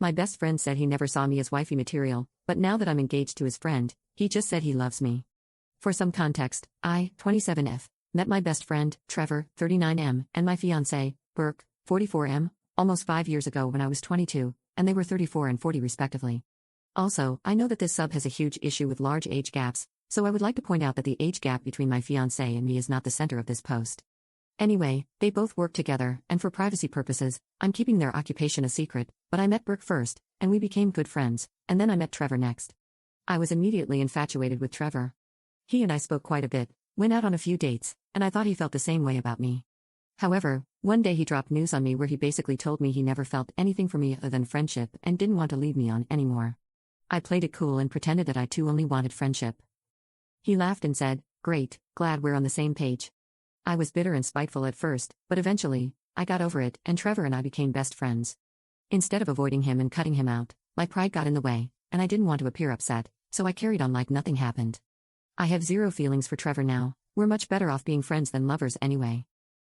My best friend said he never saw me as wifey material, but now that I'm engaged to his friend, he just said he loves me. For some context, I, 27F, met my best friend, Trevor, 39M, and my fiancé, Burke, 44M, almost 5 years ago when I was 22, and they were 34 and 40 respectively. Also, I know that this sub has a huge issue with large age gaps, so I would like to point out that the age gap between my fiancé and me is not the center of this post. Anyway, they both work together, and for privacy purposes, I'm keeping their occupation a secret, but I met Burke first, and we became good friends, and then I met Trevor next. I was immediately infatuated with Trevor. He and I spoke quite a bit, went out on a few dates, and I thought he felt the same way about me. However, one day he dropped news on me where he basically told me he never felt anything for me other than friendship and didn't want to lead me on anymore. I played it cool and pretended that I too only wanted friendship. He laughed and said, "Great, glad we're on the same page." I was bitter and spiteful at first, but eventually, I got over it, and Trevor and I became best friends. Instead of avoiding him and cutting him out, my pride got in the way, and I didn't want to appear upset, so I carried on like nothing happened. I have zero feelings for Trevor now. We're much better off being friends than lovers anyway.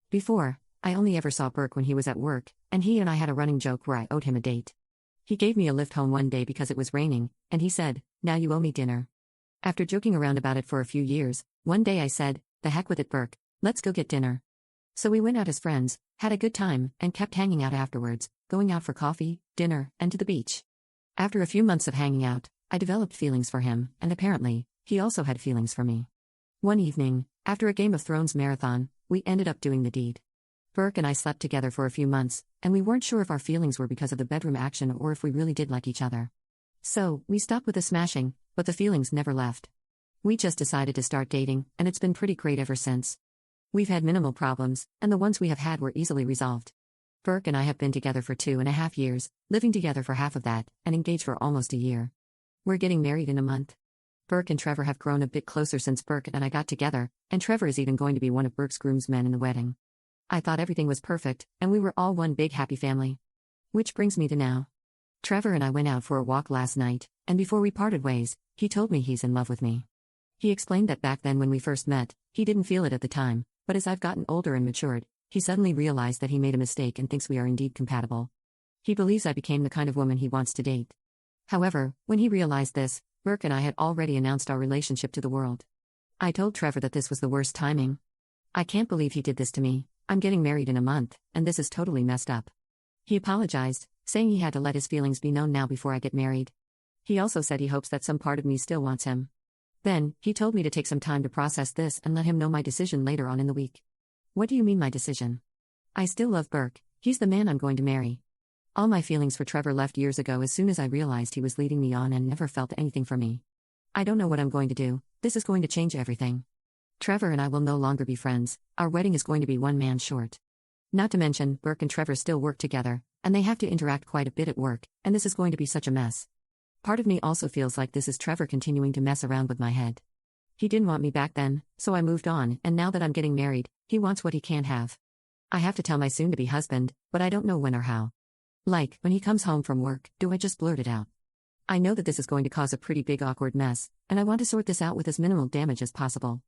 Before, I only ever saw Burke when he was at work, and he and I had a running joke where I owed him a date. He gave me a lift home one day because it was raining, and he said, "Now you owe me dinner." After joking around about it for a few years, one day I said, "The heck with it, Burke, let's go get dinner." So we went out as friends, had a good time, and kept hanging out afterwards, going out for coffee, dinner, and to the beach. After a few months of hanging out, I developed feelings for him, and apparently, he also had feelings for me. One evening, after a Game of Thrones marathon, we ended up doing the deed. Burke and I slept together for a few months, and we weren't sure if our feelings were because of the bedroom action or if we really did like each other. So, we stopped with the smashing, but the feelings never left. We just decided to start dating, and it's been pretty great ever since. We've had minimal problems, and the ones we have had were easily resolved. Burke and I have been together for 2.5 years, living together for half of that, and engaged for almost a year. We're getting married in a month. Burke and Trevor have grown a bit closer since Burke and I got together, and Trevor is even going to be one of Burke's groomsmen in the wedding. I thought everything was perfect, and we were all one big happy family. Which brings me to now. Trevor and I went out for a walk last night, and before we parted ways, he told me he's in love with me. He explained that back then when we first met, he didn't feel it at the time, but as I've gotten older and matured, he suddenly realized that he made a mistake and thinks we are indeed compatible. He believes I became the kind of woman he wants to date. However, when he realized this, Burke and I had already announced our relationship to the world. I told Trevor that this was the worst timing. "I can't believe he did this to me. I'm getting married in a month, and this is totally messed up." He apologized, saying he had to let his feelings be known now before I get married. He also said he hopes that some part of me still wants him. Then, he told me to take some time to process this and let him know my decision later on in the week. What do you mean my decision? I still love Burke, he's the man I'm going to marry. All my feelings for Trevor left years ago as soon as I realized he was leading me on and never felt anything for me. I don't know what I'm going to do, this is going to change everything. Trevor and I will no longer be friends, our wedding is going to be one man short. Not to mention, Burke and Trevor still work together, and they have to interact quite a bit at work, and this is going to be such a mess. Part of me also feels like this is Trevor continuing to mess around with my head. He didn't want me back then, so I moved on, and now that I'm getting married, he wants what he can't have. I have to tell my soon-to-be husband, but I don't know when or how. Like, when he comes home from work, do I just blurt it out? I know that this is going to cause a pretty big awkward mess, and I want to sort this out with as minimal damage as possible.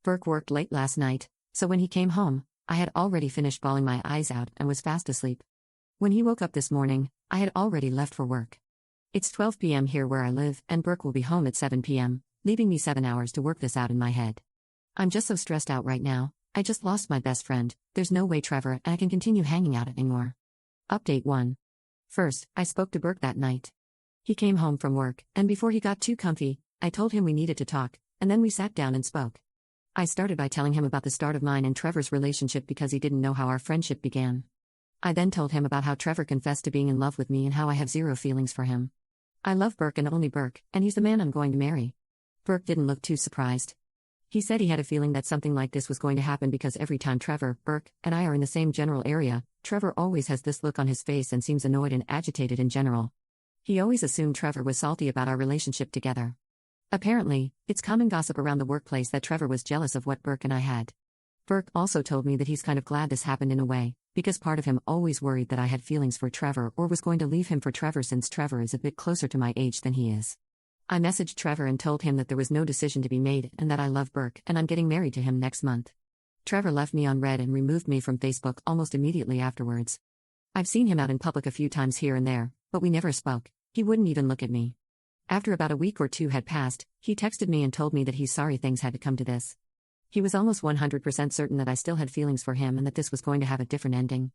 Burke worked late last night, so when he came home, I had already finished bawling my eyes out and was fast asleep. When he woke up this morning, I had already left for work. It's 12 p.m. here where I live, and Burke will be home at 7 p.m., leaving me 7 hours to work this out in my head. I'm just so stressed out right now, I just lost my best friend, there's no way Trevor and I can continue hanging out anymore. Update 1. First, I spoke to Burke that night. He came home from work, and before he got too comfy, I told him we needed to talk, and then we sat down and spoke. I started by telling him about the start of mine and Trevor's relationship because he didn't know how our friendship began. I then told him about how Trevor confessed to being in love with me and how I have zero feelings for him. I love Burke and only Burke, and he's the man I'm going to marry. Burke didn't look too surprised. He said he had a feeling that something like this was going to happen because every time Trevor, Burke, and I are in the same general area, Trevor always has this look on his face and seems annoyed and agitated in general. He always assumed Trevor was salty about our relationship together. Apparently, it's common gossip around the workplace that Trevor was jealous of what Burke and I had. Burke also told me that he's kind of glad this happened in a way, because part of him always worried that I had feelings for Trevor or was going to leave him for Trevor since Trevor is a bit closer to my age than he is. I messaged Trevor and told him that there was no decision to be made and that I love Burke and I'm getting married to him next month. Trevor left me on red and removed me from Facebook almost immediately afterwards. I've seen him out in public a few times here and there, but we never spoke. He wouldn't even look at me. After about a week or two had passed, he texted me and told me that he's sorry things had to come to this. He was almost 100% certain that I still had feelings for him and that this was going to have a different ending.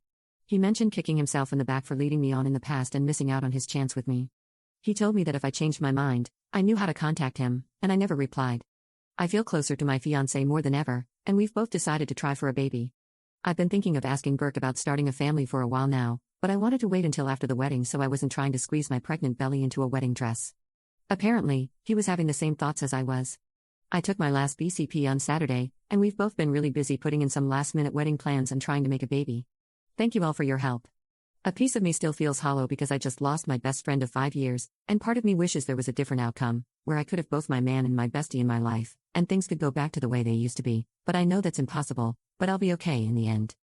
He mentioned kicking himself in the back for leading me on in the past and missing out on his chance with me. He told me that if I changed my mind, I knew how to contact him, and I never replied. I feel closer to my fiancé more than ever, and we've both decided to try for a baby. I've been thinking of asking Burke about starting a family for a while now, but I wanted to wait until after the wedding so I wasn't trying to squeeze my pregnant belly into a wedding dress. Apparently, he was having the same thoughts as I was. I took my last BCP on Saturday, and we've both been really busy putting in some last-minute wedding plans and trying to make a baby. Thank you all for your help. A piece of me still feels hollow because I just lost my best friend of 5 years, and part of me wishes there was a different outcome, where I could have both my man and my bestie in my life, and things could go back to the way they used to be, but I know that's impossible, but I'll be okay in the end.